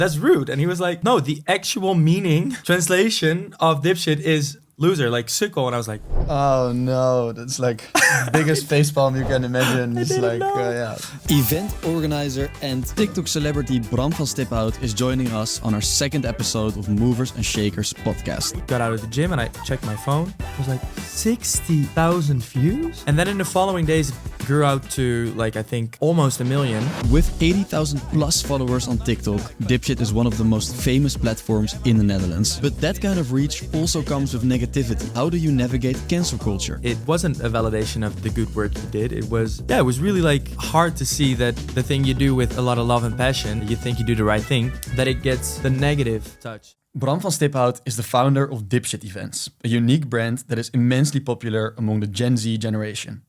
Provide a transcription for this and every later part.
that's rude. And he was like, no, the actual meaning, translation of dipshit is loser, like sicko. And I was like, Oh no, that's like biggest facepalm you can imagine. It's didn't like, know. yeah. Event organizer and TikTok celebrity Bram van Stiphout is joining us on our second episode of Movers and Shakers podcast. got out of the gym and I checked my phone. It was like 60,000 views. And then in the following days, it grew out to like, I think almost 1 million. With 80,000 plus followers on TikTok, Dipshit is one of the most famous platforms in the Netherlands. But that kind of reach also comes with negativity. How do you navigate cancel culture? It wasn't a validation of the good work you did. It was really like hard to see that the thing you do with a lot of love and passion, you think you do the right thing, that it gets the negative touch. Bram van Stiphout is the founder of Dipshit Events, a unique brand that is immensely popular among the Gen Z generation.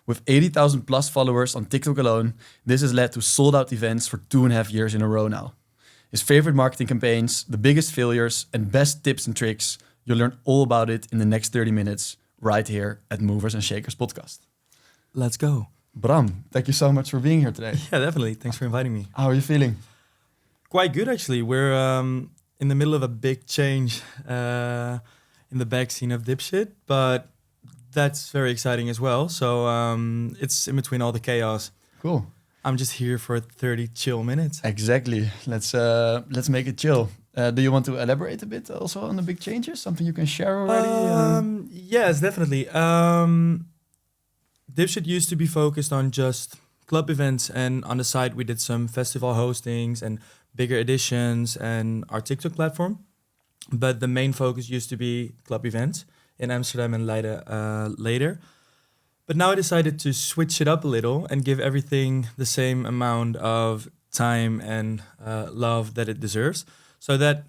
With 80,000 plus followers on TikTok alone, this has led to sold-out events for 2.5 years in a row now. His favorite marketing campaigns, the biggest failures, and best tips and tricks, you'll learn all about it in the next 30 minutes, right here at Movers and Shakers podcast. Let's go. Bram, thank you so much for being here today. Yeah, definitely. Thanks for inviting me. How are you feeling? Quite good, actually. We're in the middle of a big change in the back scene of Dipshit, but that's very exciting as well. So it's in between all the chaos. Cool. I'm just here for 30 chill minutes. Exactly. Let's make it chill. Do you want to elaborate a bit also on the big changes? Something you can share already? Yes, definitely. Dipshit used to be focused on just club events, and on the side we did some festival hostings and bigger editions and our TikTok platform. But the main focus used to be club events in Amsterdam and Leiden later. But now I decided to switch it up a little and give everything the same amount of time and love that it deserves, so that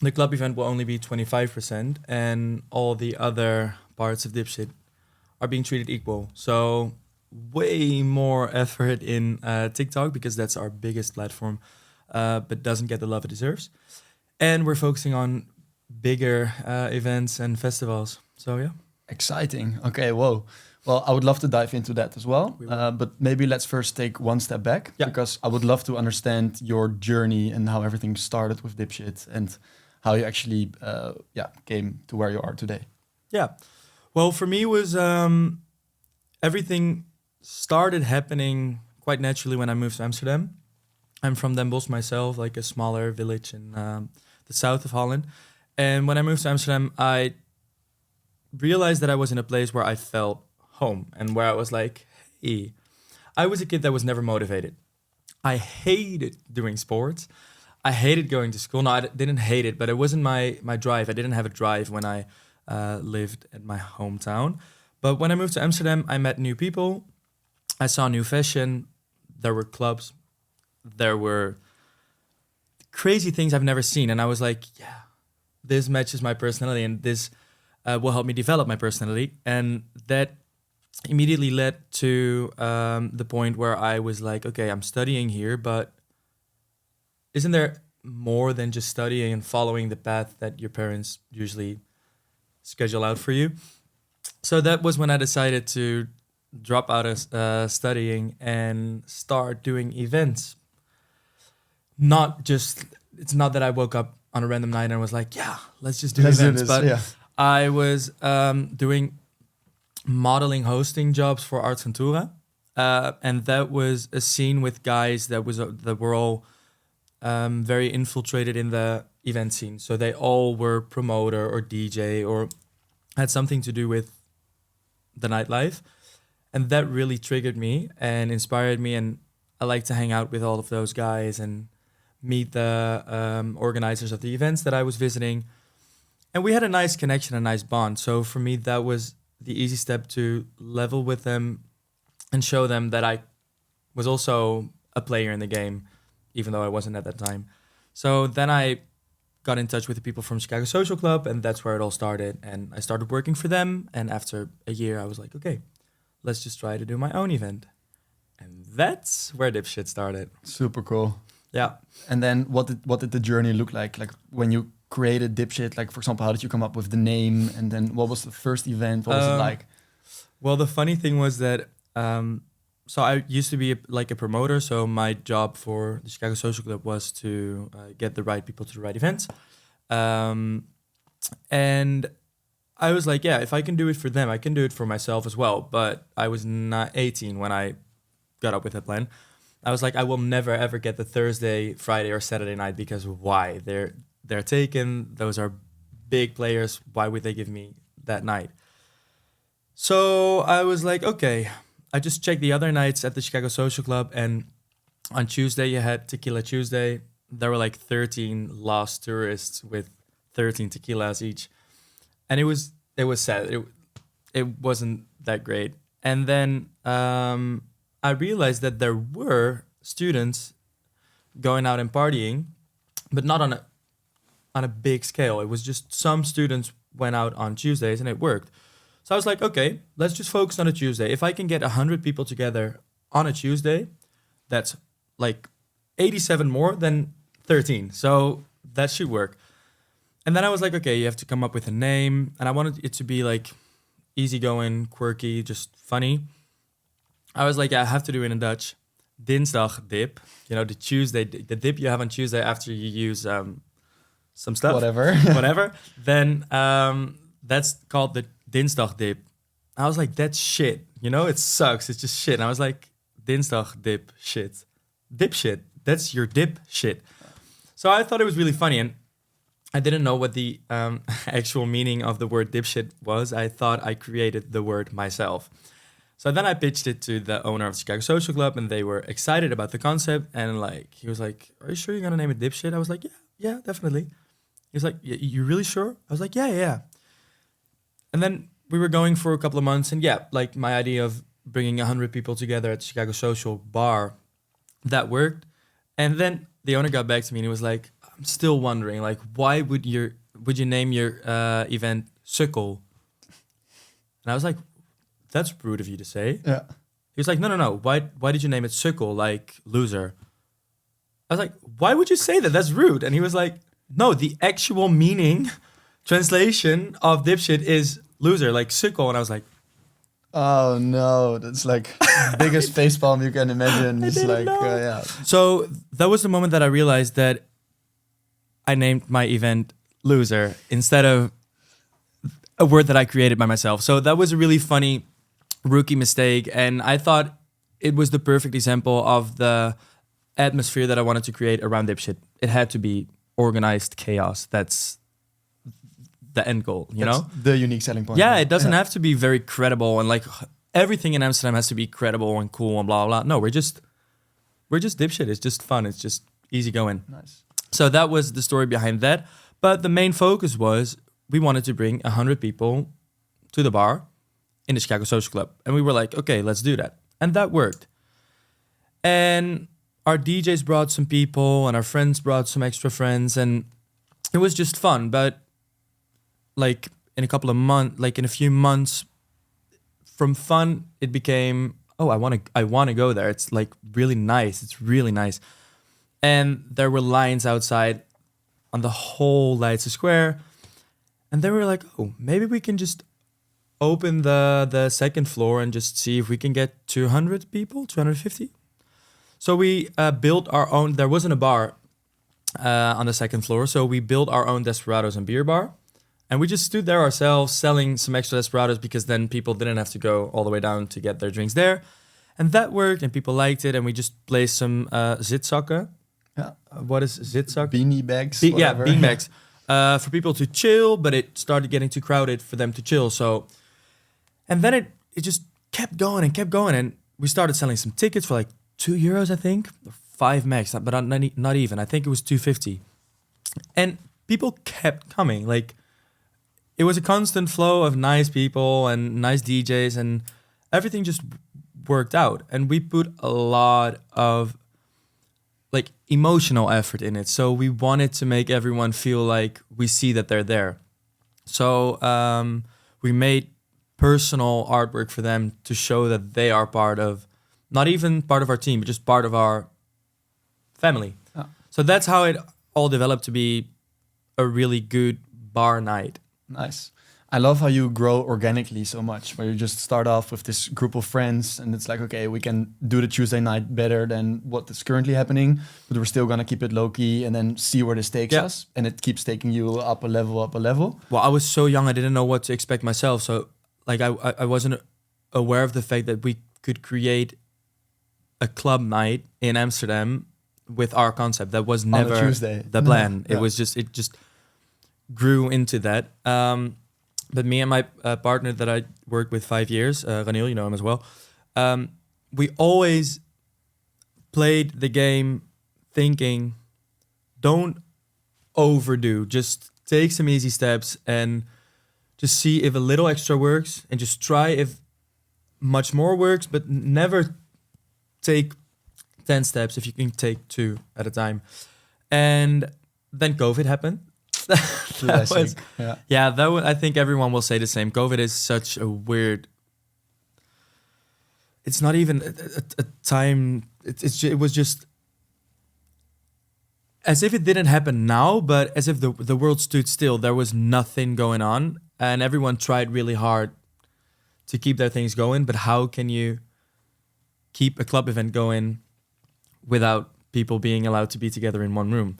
the club event will only be 25% and all the other parts of Dipshit are being treated equal. So way more effort in TikTok, because that's our biggest platform, but doesn't get the love it deserves. And we're focusing on bigger events and festivals. So yeah. Exciting. Okay, whoa. Well, I would love to dive into that as well. But maybe let's first take one step back, because I would love to understand your journey and how everything started with Dipshit and how you actually came to where you are today. Yeah. Well, for me, it was everything started happening quite naturally when I moved to Amsterdam. I'm from Den Bosch myself, like a smaller village in the south of Holland. And when I moved to Amsterdam, I realized that I was in a place where I felt home and where I was like, hey, I was a kid that was never motivated. I hated doing sports. I hated going to school. No, I didn't hate it, but it wasn't my drive. I didn't have a drive when I lived at my hometown. But when I moved to Amsterdam, I met new people. I saw new fashion. There were clubs. There were crazy things I've never seen. And I was like, yeah, this matches my personality and this will help me develop my personality. And that immediately led to the point where I was like, okay, I'm studying here, but isn't there more than just studying and following the path that your parents usually schedule out for you? So that was when I decided to drop out of studying and start doing events. It's not that I woke up on a random night and was like, yeah, let's just do events. But I was doing modeling hosting jobs for Arts Ventura. And that was a scene with guys that were all very infiltrated in the event scene. So they all were promoter or DJ or had something to do with the nightlife. And that really triggered me and inspired me. And I like to hang out with all of those guys and meet the organizers of the events that I was visiting. And we had a nice connection, a nice bond. So for me, that was the easy step to level with them and show them that I was also a player in the game, even though I wasn't at that time. So then I got in touch with the people from Chicago Social Club, and that's where it all started. And I started working for them. And after a year, I was like, okay, let's just try to do my own event. And that's where Dipshit started. Super cool. Yeah. And then what did the journey look like? Like when you created Dipshit, like for example, how did you come up with the name? And then what was the first event? What was it like? Well, the funny thing was that so I used to be like a promoter. So my job for the Chicago Social Club was to get the right people to the right events. And I was like, yeah, if I can do it for them, I can do it for myself as well. But I was not 18 when I got up with that plan. I was like, I will never ever get the Thursday, Friday, or Saturday night because why? They're taken. Those are big players. Why would they give me that night? So I was like, okay. I just checked the other nights at the Chicago Social Club, and on Tuesday you had Tequila Tuesday. There were like 13 lost tourists with 13 tequilas each, and it was sad. It wasn't that great. And then I realized that there were students going out and partying, but not on a big scale. It was just some students went out on Tuesdays, and it worked. So I was like, okay, let's just focus on a Tuesday. If I can get 100 people together on a Tuesday, that's like 87 more than 13. So that should work. And then I was like, okay, you have to come up with a name. And I wanted it to be like easygoing, quirky, just funny. I was like, yeah, I have to do it in Dutch. Dinsdag dip. You know, the Tuesday, the dip you have on Tuesday after you use some stuff. Whatever. Then that's called the Dinsdag dip. I was like, that's shit. You know, it sucks. It's just shit. And I was like, Dinsdag dip shit. Dipshit. That's your dip shit. So I thought it was really funny. And I didn't know what the actual meaning of the word dipshit was. I thought I created the word myself. So then I pitched it to the owner of the Chicago Social Club, and they were excited about the concept. And like, he was like, are you sure you're going to name it Dipshit? I was like, yeah, definitely. He was like, you really sure? I was like, yeah. And then we were going for a couple of months, and yeah, like my idea of bringing 100 people together at the Chicago Social Bar, that worked. And then the owner got back to me and he was like, I'm still wondering, like, why would you name your event Sukkel? And I was like, that's rude of you to say. Yeah. He was like, no. Why did you name it Sukkel, like loser? I was like, why would you say that? That's rude. And he was like, no, the actual meaning, translation of dipshit is loser, like Sukkel. And I was like, oh no, that's like biggest facepalm you can imagine. It's like, yeah. So that was the moment that I realized that I named my event Loser instead of a word that I created by myself. So that was a really funny rookie mistake. And I thought it was the perfect example of the atmosphere that I wanted to create around Dipshit. It had to be organized chaos. That's the end goal, you know? The unique selling point. Yeah, it doesn't have to be very credible and like everything in Amsterdam has to be credible and cool and blah, blah, blah. No, we're just Dipshit. It's just fun. It's just easy going. Nice. So that was the story behind that. But the main focus was we wanted to bring 100 people to the bar in the Chicago Social Club. And we were like, okay, let's do that. And that worked. And our DJs brought some people and our friends brought some extra friends. And it was just fun. But like in a few months from fun, it became, oh, I want to go there. It's like really nice. It's really nice. And there were lines outside on the whole Leidse Square. And they were like, oh, maybe we can just open the second floor and just see if we can get 200 people, 250. So we built our own, there wasn't a bar on the second floor. So we built our own Desperados and beer bar. And we just stood there ourselves selling some extra Desperados because then people didn't have to go all the way down to get their drinks there. And that worked and people liked it. And we just placed some zitzakken. Yeah. What is zitzak? Beanie bags. Yeah, bean bags. For people to chill, but it started getting too crowded for them to chill. So, and then it just kept going. And we started selling some tickets for like €2, I think, or 5 max, but not even. I think it was 250. And people kept coming. Like, it was a constant flow of nice people and nice DJs, and everything just worked out. And we put a lot of like emotional effort in it. So we wanted to make everyone feel like we see that they're there. So we made personal artwork for them to show that they are not even part of our team, but just part of our family. Oh. So that's how it all developed to be a really good bar night. Nice. I love how you grow organically so much, where you just start off with this group of friends and it's like, okay, we can do the Tuesday night better than what is currently happening, but we're still going to keep it low key and then see where this takes us. And it keeps taking you up a level, up a level. Well, I was so young, I didn't know what to expect myself. So like I wasn't aware of the fact that we could create a club night in Amsterdam with our concept. That was never on a Tuesday. The plan. Yeah. It just grew into that. But me and my partner that I worked with 5 years, Ranil, you know him as well, we always played the game thinking, don't overdo, just take some easy steps and just see if a little extra works and just try if much more works, but never take 10 steps if you can take 2 at a time. And then COVID happened. That was, I think everyone will say the same. COVID is such a weird. It's not even a time. It was just as if it didn't happen now, but as if the world stood still. There was nothing going on, and everyone tried really hard to keep their things going. But how can you keep a club event going without people being allowed to be together in one room?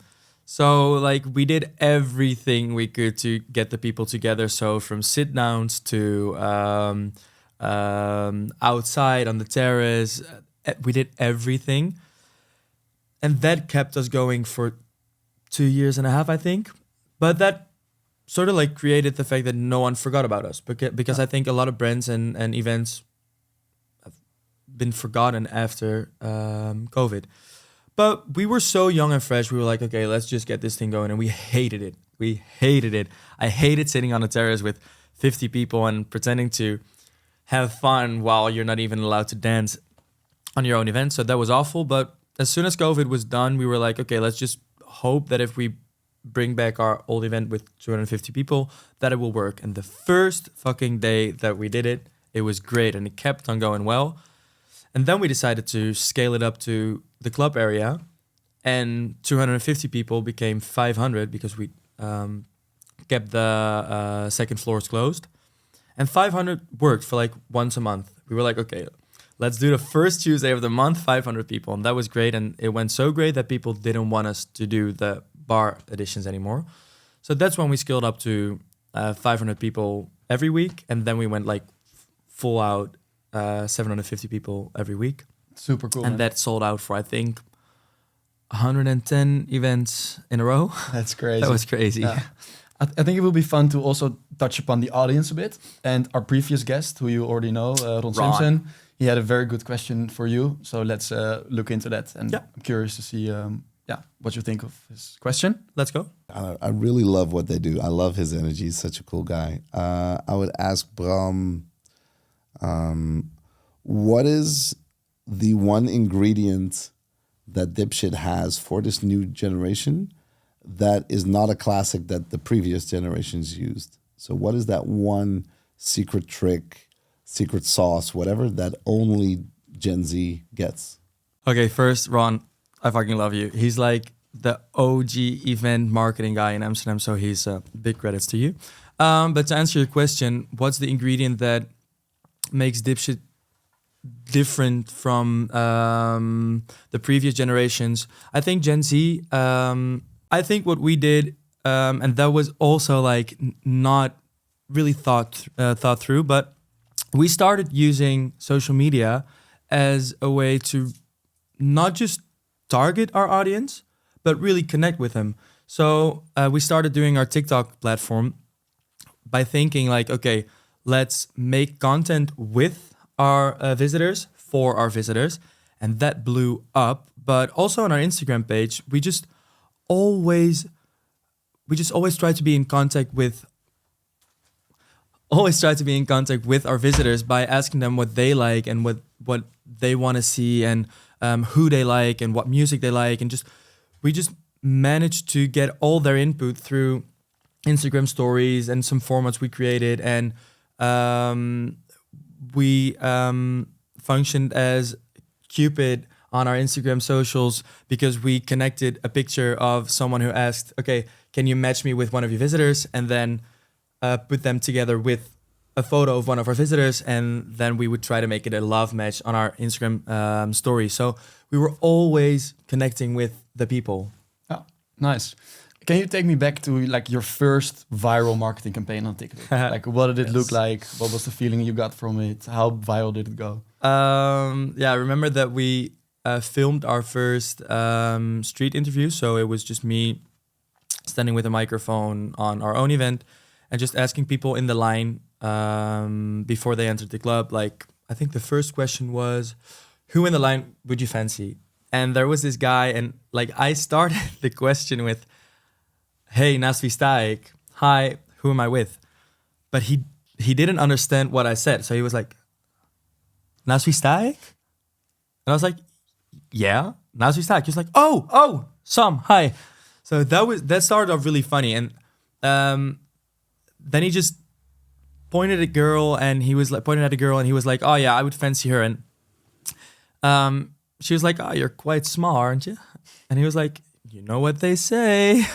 So like we did everything we could to get the people together. So from sit downs to outside on the terrace, we did everything. And that kept us going for 2.5 years, I think. But that sort of like created the fact that no one forgot about us. Because I think a lot of brands and events have been forgotten after COVID. But we were so young and fresh. We were like, okay, let's just get this thing going. And we hated it. I hated sitting on a terrace with 50 people and pretending to have fun while you're not even allowed to dance on your own event. So that was awful. But as soon as COVID was done, we were like, okay, let's just hope that if we bring back our old event with 250 people, that it will work. And the first fucking day that we did it, it was great. And it kept on going well. And then we decided to scale it up to the club area, and 250 people became 500 because we kept the second floors closed. And 500 worked for like once a month. We were like, okay, let's do the first Tuesday of the month, 500 people. And that was great. And it went so great that people didn't want us to do the bar editions anymore. So that's when we scaled up to 500 people every week. And then we went like full out 750 people every week. Super cool. And that sold out for, I think, 110 events in a row. That's crazy. That was crazy. Yeah. I think it will be fun to also touch upon the audience a bit. And our previous guest, who you already know, Ron Simpson, he had a very good question for you. So let's look into that. And I'm curious to see what you think of his question. Let's go. I really love what they do. I love his energy. He's such a cool guy. I would ask Bram, what is the one ingredient that Dipshit has for this new generation that is not a classic that the previous generations used? So what is that one secret trick, secret sauce, whatever, that only Gen Z gets? Okay, first, Ron, I fucking love you. He's like the OG event marketing guy in Amsterdam, so he's big credits to you. But to answer your question, what's the ingredient that makes Dipshit different from the previous generations? I think Gen Z, I think what we did, and that was also like not really thought through, but we started using social media as a way to not just target our audience, but really connect with them. So we started doing our TikTok platform by thinking like, okay, let's make content with our visitors for our visitors, and that blew up. But also on our Instagram page, we just always try to be in contact with our visitors by asking them what they like and what they want to see and who they like and what music they like, and we just managed to get all their input through Instagram stories and some formats we created, and we functioned as Cupid on our Instagram socials because we connected a picture of someone who asked, okay, can you match me with one of your visitors? And then put them together with a photo of one of our visitors, and then we would try to make it a love match on our Instagram story. So we were always connecting with the people. Oh, nice. Can you take me back to like your first viral marketing campaign on TikTok? Like, what did it look like? What was the feeling you got from it? How viral did it go? I remember that we filmed our first street interview. So it was just me standing with a microphone on our own event and just asking people in the line before they entered the club. Like, I think the first question was, who in the line would you fancy? And there was this guy, and like I started the question with, hey, naast wie sta ik? Hi, who am I with? But he didn't understand what I said. So he was like, naast wie sta ik? And I was like, yeah, naast wie sta ik? He was like, oh, Sam, hi. So that started off really funny. And then he just pointed at a girl, and he was like, oh yeah, I would fancy her. And she was like, oh, you're quite small, aren't you? And he was like, you know what they say.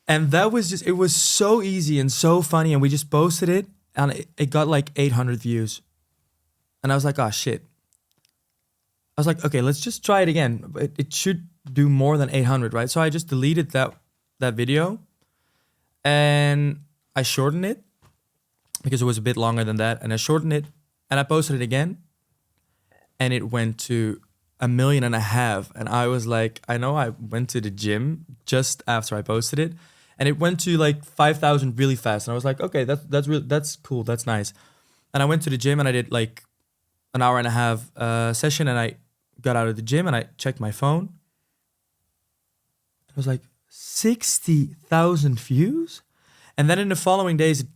And that was it was so easy and so funny. And we just posted it, and it got like 800 views. And I was like, oh shit. I was like, okay, let's just try it again. It should do more than 800, right? So I just deleted that video, and I shortened it because it was a bit longer than that. And I shortened it, and I posted it again, and it went to 1.5 million. And I was like, I know I went to the gym just after I posted it, and it went to like 5,000 really fast. And I was like, okay, that's cool, that's nice. And I went to the gym, and I did like an 1.5 hour session, and I got out of the gym and I checked my phone. It was like 60,000 views. And then in the following days, it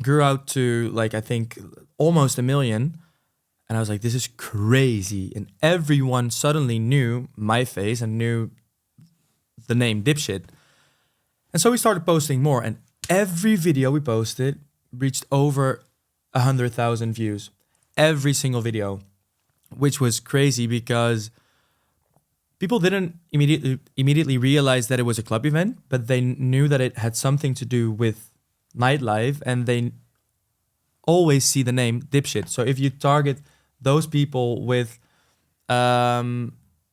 grew out to like, I think almost 1 million. And I was like, this is crazy. And everyone suddenly knew my face and knew the name Dipshit. And so we started posting more, and every video we posted reached over 100,000 views. Every single video, which was crazy because people didn't immediately realize that it was a club event, but they knew that it had something to do with nightlife, and they always see the name Dipshit. So if you target those people with a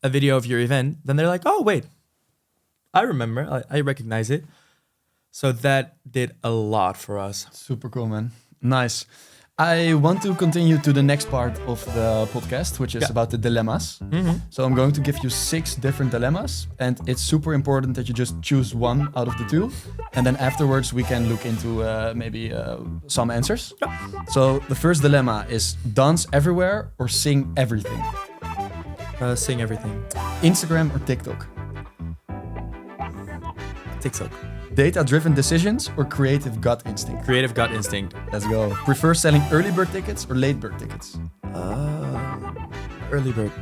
video of your event, then they're like, oh, wait, I remember, I recognize it. So that did a lot for us. Super cool, man. Nice. I want to continue to the next part of the podcast, which is about the dilemmas. Mm-hmm. So I'm going to give you 6 different dilemmas, and it's super important that you just choose one out of the 2. And then afterwards we can look into maybe some answers. Yeah. So the first dilemma is dance everywhere or sing everything? Sing everything. Instagram or TikTok? TikTok. Data-driven decisions or creative gut instinct? Creative gut instinct. Let's go. Prefer selling early bird tickets or late bird tickets? Early bird.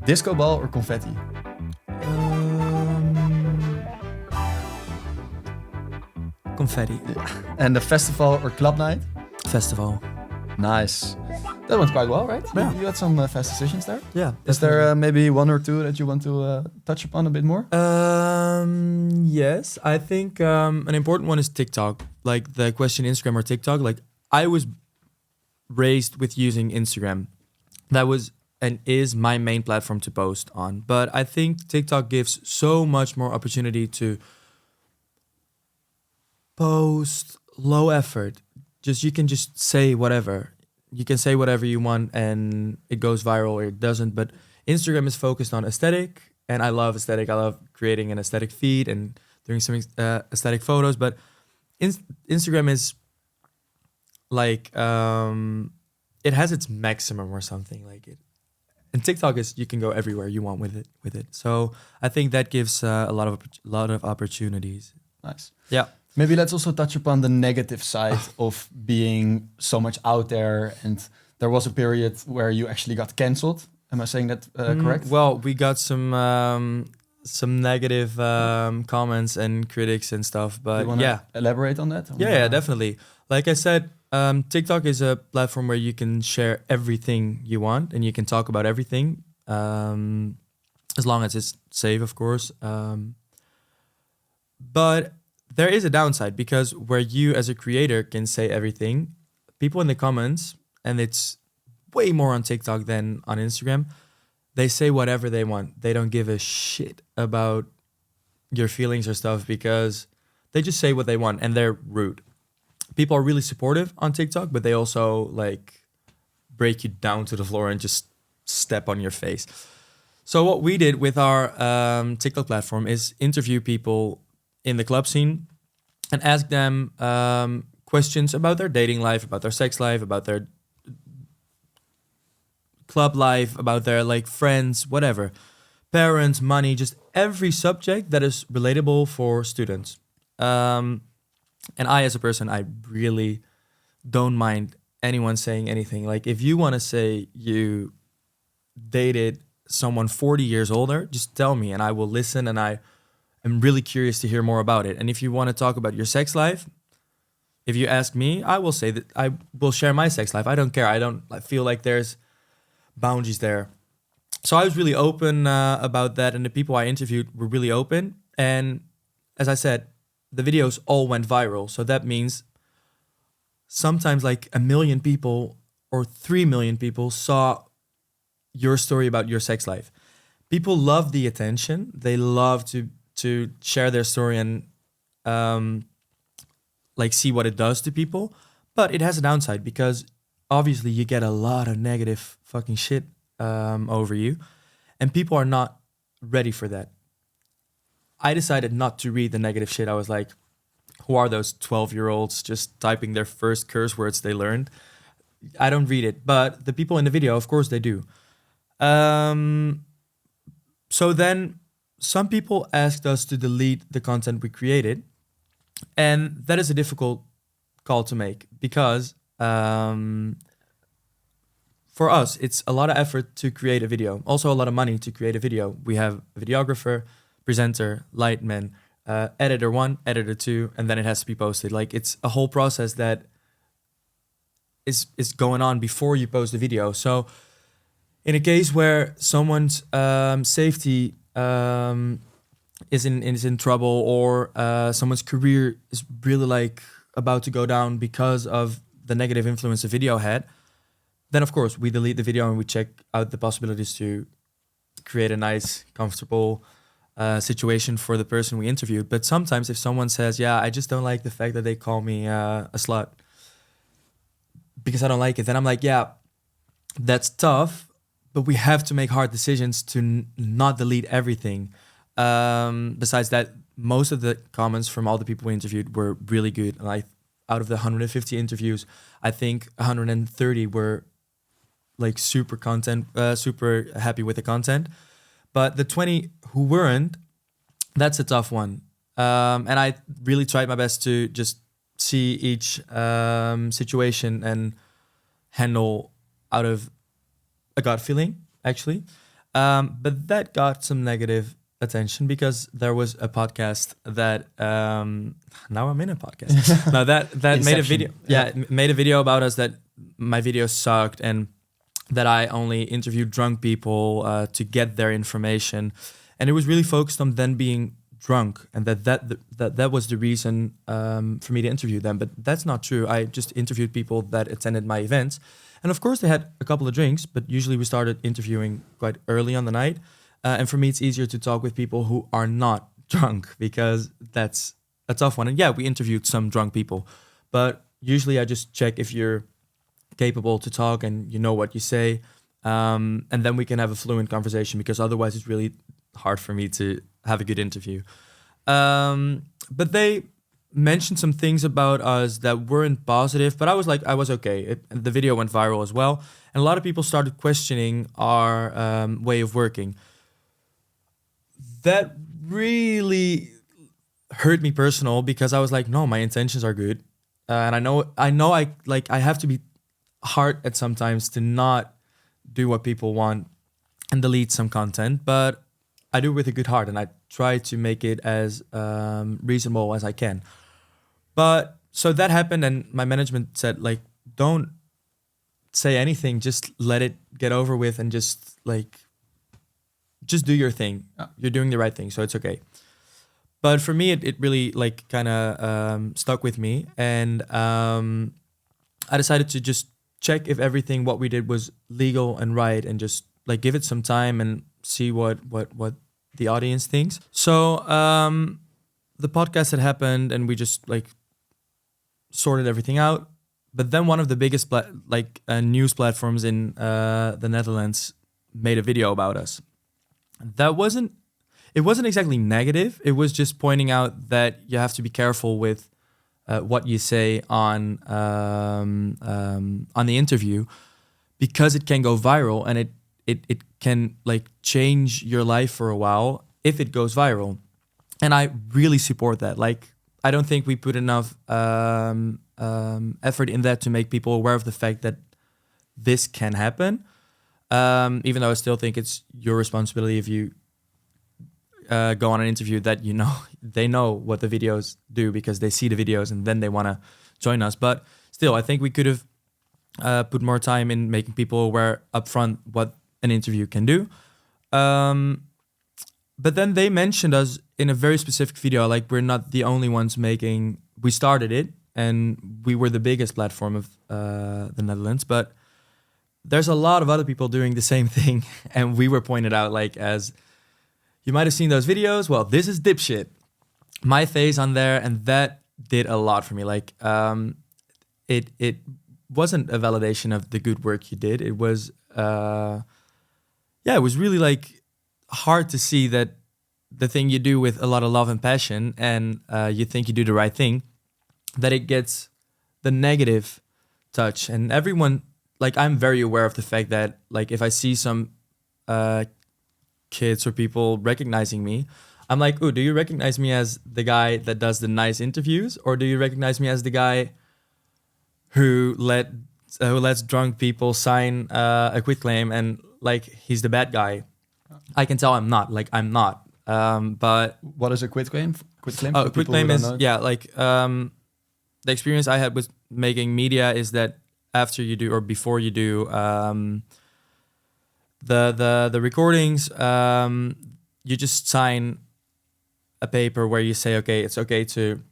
Disco ball or confetti? Confetti. And the festival or club night? Festival. Nice. That went quite well, right? Yeah. You had some fast decisions there. Yeah. Is there maybe one or two that you want to touch upon a bit more? Yes, I think an important one is TikTok. Like the question, Instagram or TikTok. Like I was raised with using Instagram. That was and is my main platform to post on. But I think TikTok gives so much more opportunity to post low effort. You can just say whatever. You can say whatever you want and it goes viral or it doesn't. But Instagram is focused on aesthetic, and I love aesthetic. I love creating an aesthetic feed and doing some aesthetic photos. But Instagram is like it has its maximum or something like it. And TikTok is you can go everywhere you want with it. So I think that gives a lot of opportunities. Nice. Yeah. Maybe let's also touch upon the negative side of being so much out there. And there was a period where you actually got cancelled. Am I saying that correct? Well, we got some negative comments and critics and stuff. But yeah, elaborate on that. Yeah, definitely. Like I said, TikTok is a platform where you can share everything you want and you can talk about everything, as long as it's safe, of course. But there is a downside because where you as a creator can say everything, people in the comments, and it's way more on TikTok than on Instagram, they say whatever they want. They don't give a shit about your feelings or stuff because they just say what they want and they're rude. People are really supportive on TikTok, but they also like break you down to the floor and just step on your face. So what we did with our TikTok platform is interview people in the club scene and ask them questions about their dating life, about their sex life, about their club life, about their like friends, whatever, parents, money, just every subject that is relatable for students. And I, as a person, I really don't mind anyone saying anything. Like if you want to say you dated someone 40 years older, just tell me and I will listen, and I am really curious to hear more about it. And if you want to talk about your sex life, if you ask me, I will say that I will share my sex life. I don't care. I feel like there's boundaries there. So I was really open about that, and the people I interviewed were really open. And as I said, the videos all went viral. So that means sometimes like 1 million people or 3 million people saw your story about your sex life. People love the attention. They love to share their story and like see what it does to people. But it has a downside because obviously you get a lot of negative fucking shit over you, and people are not ready for that. I decided not to read the negative shit. I was like, who are those 12-year-olds just typing their first curse words they learned? I don't read it, but the people in the video, of course they do. So then some people asked us to delete the content we created, and that is a difficult call to make because for us, it's a lot of effort to create a video. Also a lot of money to create a video. We have a videographer, presenter, lightman, editor 1, editor 2, and then it has to be posted. Like it's a whole process that is going on before you post the video. So in a case where someone's safety is in trouble, or someone's career is really like about to go down because of the negative influence the video had, then of course we delete the video and we check out the possibilities to create a nice, comfortable situation for the person we interviewed. But sometimes if someone says, yeah, I just don't like the fact that they call me a slut because I don't like it, then I'm like, yeah, that's tough, but we have to make hard decisions to not delete everything. Besides that, most of the comments from all the people we interviewed were really good. Like out of the 150 interviews, I think 130 were like super happy with the content. But the 20 who weren't, that's a tough one. And I really tried my best to just see each situation and handle out of a gut feeling, actually. But that got some negative attention because there was a podcast that now I'm in a podcast. No, that made a video. Yeah, made a video about us that my video sucked and that I only interviewed drunk people to get their information, and it was really focused on them being drunk, and that was the reason for me to interview them. But that's not true. I just interviewed people that attended my events, and of course they had a couple of drinks. But usually we started interviewing quite early on the night, and for me it's easier to talk with people who are not drunk because that's a tough one. And yeah, we interviewed some drunk people, but usually I just check if you're capable to talk and you know what you say, and then we can have a fluent conversation, because otherwise it's really hard for me to have a good interview. But they mentioned some things about us that weren't positive, but I was like, I was okay. The video went viral as well, and a lot of people started questioning our way of working. That really hurt me personal, because I was like, no, my intentions are good, and I know I have to be hard at sometimes to not do what people want and delete some content, but I do it with a good heart and I try to make it as reasonable as I can. But so that happened, and my management said, like, don't say anything, just let it get over with and just do your thing. You're doing the right thing, so it's okay. But for me, it really like kind of stuck with me, and I decided to just check if everything what we did was legal and right, and just like give it some time and see what the audience thinks. So the podcast had happened, and we just like sorted everything out. But then one of the biggest news platforms in the Netherlands made a video about us. It wasn't exactly negative. It was just pointing out that you have to be careful with what you say on the interview, because it can go viral, and it can like change your life for a while if it goes viral. And I really support that. Like, I don't think we put enough effort in that to make people aware of the fact that this can happen. Even though I still think it's your responsibility if you go on an interview that they know what the videos do, because they see the videos and then they want to join us. But still, I think we could have put more time in making people aware upfront what an interview can do. But then they mentioned us in a very specific video. Like, we're not the only ones we started it, and we were the biggest platform of the Netherlands, but there's a lot of other people doing the same thing. And we were pointed out like as, you might have seen those videos. Well, this is Dipshit. My face on there, and that did a lot for me. Like, it wasn't a validation of the good work you did. It was, it was really like hard to see that the thing you do with a lot of love and passion, and you think you do the right thing, that it gets the negative touch. And everyone, like, I'm very aware of the fact that, like, if I see some kids or people recognizing me, I'm like, oh, do you recognize me as the guy that does the nice interviews, or do you recognize me as the guy who lets drunk people sign a quitclaim, and like he's the bad guy? I can tell I'm not. Like, I'm not. But what is a quitclaim? Quitclaim. Oh, quitclaim is the experience I had with making media is that after you do or before you do the recordings, you just sign a paper where you say, okay, it's okay to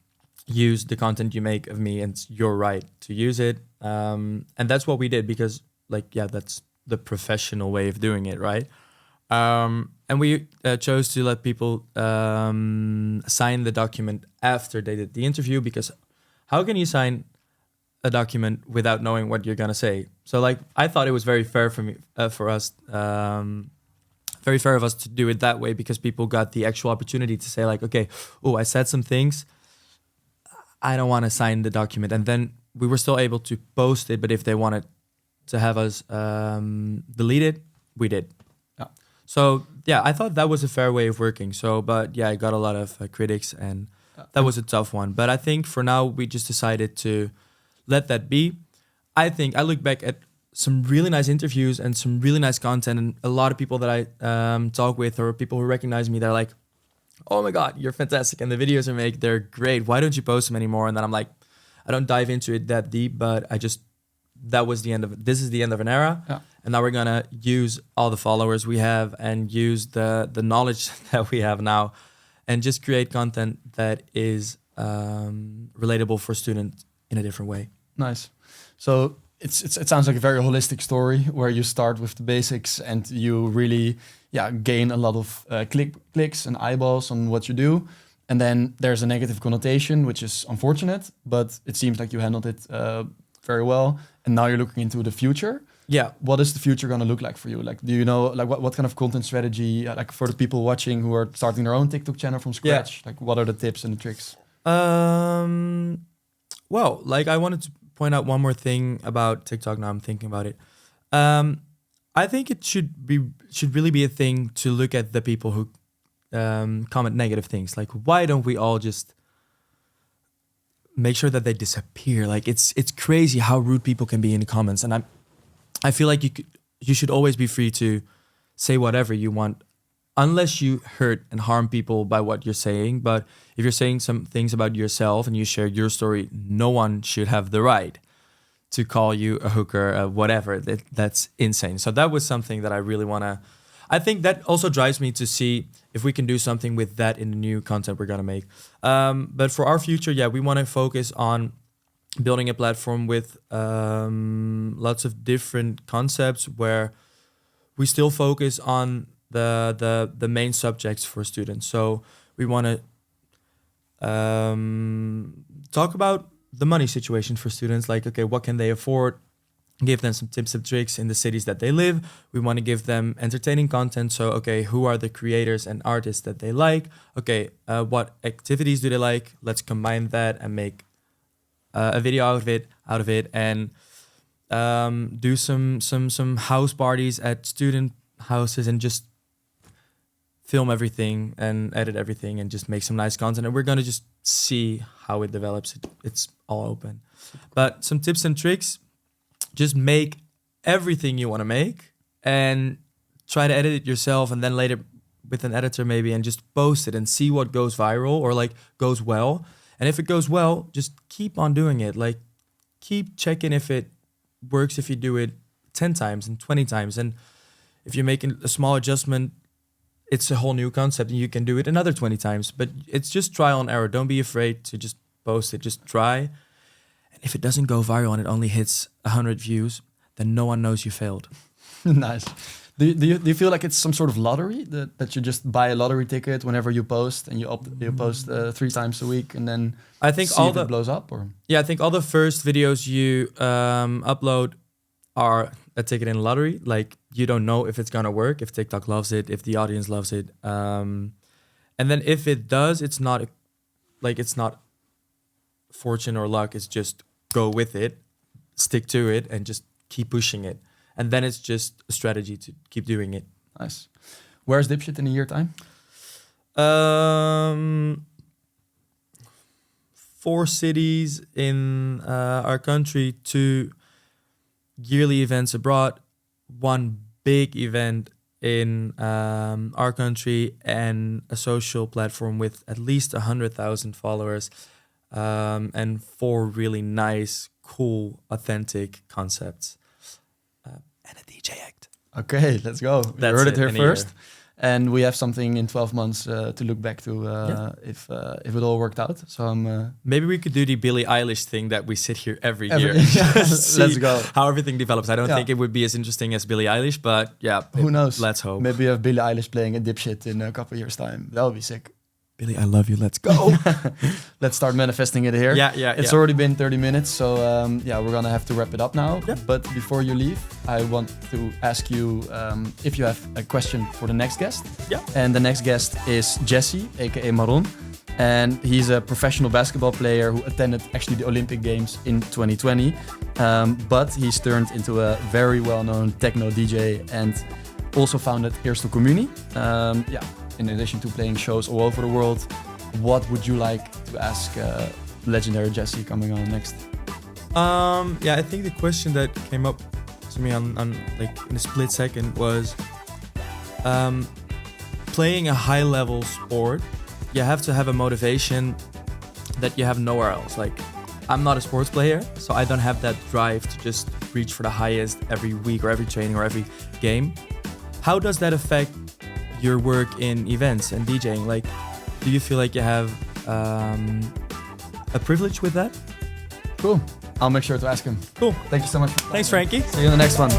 use the content you make of me, and it's your right to use it. And that's what we did, because that's the professional way of doing it, right? And we chose to let people sign the document after they did the interview, because how can you sign a document without knowing what you're gonna say? So like, I thought it was very fair for us, very fair of us to do it that way, because people got the actual opportunity to say like, okay, oh, I said some things, I don't want to sign the document, and then we were still able to post it. But if they wanted to have us delete it, we did. Yeah. So yeah, I thought that was a fair way of working. So, but yeah, I got a lot of critics, and that was a tough one. But I think for now, we just decided to let that be. I think I look back at some really nice interviews and some really nice content, and a lot of people that I talk with, or people who recognize me, they're like, oh my God, you're fantastic, and the videos you make, they're great. Why don't you post them anymore? And then I'm like, I don't dive into it that deep, but that was the end of it. This is the end of an era. Yeah. And now we're gonna use all the followers we have and use the knowledge that we have now, and just create content that is relatable for students in a different way. Nice. So it sounds like a very holistic story, where you start with the basics and you really gain a lot of clicks and eyeballs on what you do. And then there's a negative connotation, which is unfortunate, but it seems like you handled it very well. And now you're looking into the future. Yeah. What is the future going to look like for you? Like, do you know, like what kind of content strategy, like for the people watching who are starting their own TikTok channel from scratch, like what are the tips and the tricks? Well, like I wanted to point out one more thing about TikTok. Now I'm thinking about it. I think it should really be a thing to look at the people who comment negative things. Like, why don't we all just make sure that they disappear? Like, it's crazy how rude people can be in the comments, and I feel like you should always be free to say whatever you want, unless you hurt and harm people by what you're saying. But if you're saying some things about yourself and you share your story, no one should have the right to call you a hooker, whatever. That's insane. So that was something that I really want to... I think that also drives me to see if we can do something with that in the new content we're gonna make. But for our future, yeah, we want to focus on building a platform with lots of different concepts where we still focus on the main subjects for students. So we want to talk about the money situation for students, like, okay, what can they afford? Give them some tips and tricks in the cities that they live. We want to give them entertaining content. So, okay, who are the creators and artists that they like? Okay, what activities do they like? Let's combine that and make a video out of it, and do some house parties at student houses and just film everything and edit everything and just make some nice content. And we're gonna just see how it develops. It's all open. But some tips and tricks: just make everything you want to make and try to edit it yourself, and then later with an editor maybe, and just post it and see what goes viral or like goes well. And if it goes well, just keep on doing it. Like, keep checking if it works if you do it 10 times and 20 times. And if you're making a small adjustment, it's a whole new concept and you can do it another 20 times. But it's just trial and error. Don't be afraid to just post it. Just try. And if it doesn't go viral and it only hits 100 views, then no one knows you failed. Nice. Do you feel like it's some sort of lottery, that you just buy a lottery ticket whenever you post, and you post 3 times a week, and then I think see if it blows up? Or I think all the first videos you upload are a ticket in a lottery. Like, you don't know if it's gonna work, if TikTok loves it, if the audience loves it, and then if it does, it's not fortune or luck. It's just go with it, stick to it, and just keep pushing it. And then it's just a strategy to keep doing it. Nice. Where's Dipshit in a year time? 4 cities in our country, 2 yearly events abroad, 1 big event in our country, and a social platform with at least 100,000 followers, and 4 really nice, cool, authentic concepts. And a DJ act. Okay, let's go. You That's heard it here in a first. year. And we have something in 12 months to look back to if it all worked out. So I'm maybe we could do the Billie Eilish thing that we sit here every year. Let's See go. how everything develops. I don't Yeah. think it would be as interesting as Billie Eilish, but yeah, Who knows? Let's hope. Maybe you have Billie Eilish playing a Dipshit in a couple of years' time. That would be sick. Billie, I love you. Let's go. Let's start manifesting it here. Yeah. It's already been 30 minutes, so we're gonna have to wrap it up now. Yep. But before you leave, I want to ask you if you have a question for the next guest. Yeah. And the next guest is Jesse, aka Maron, and he's a professional basketball player who attended actually the Olympic Games in 2020, but he's turned into a very well-known techno DJ and also founded Eerste Communi. In addition to playing shows all over the world, what would you like to ask legendary Jesse coming on next? I think the question that came up to me on like in a split second was playing a high level sport. You have to have a motivation that you have nowhere else. Like, I'm not a sports player, so I don't have that drive to just reach for the highest every week or every training or every game. How does that affect your work in events and DJing? Like, do you feel like you have a privilege with that? Cool. I'll make sure to ask him. Cool. Thank you so much. Thanks, Frankie. See you in the next one.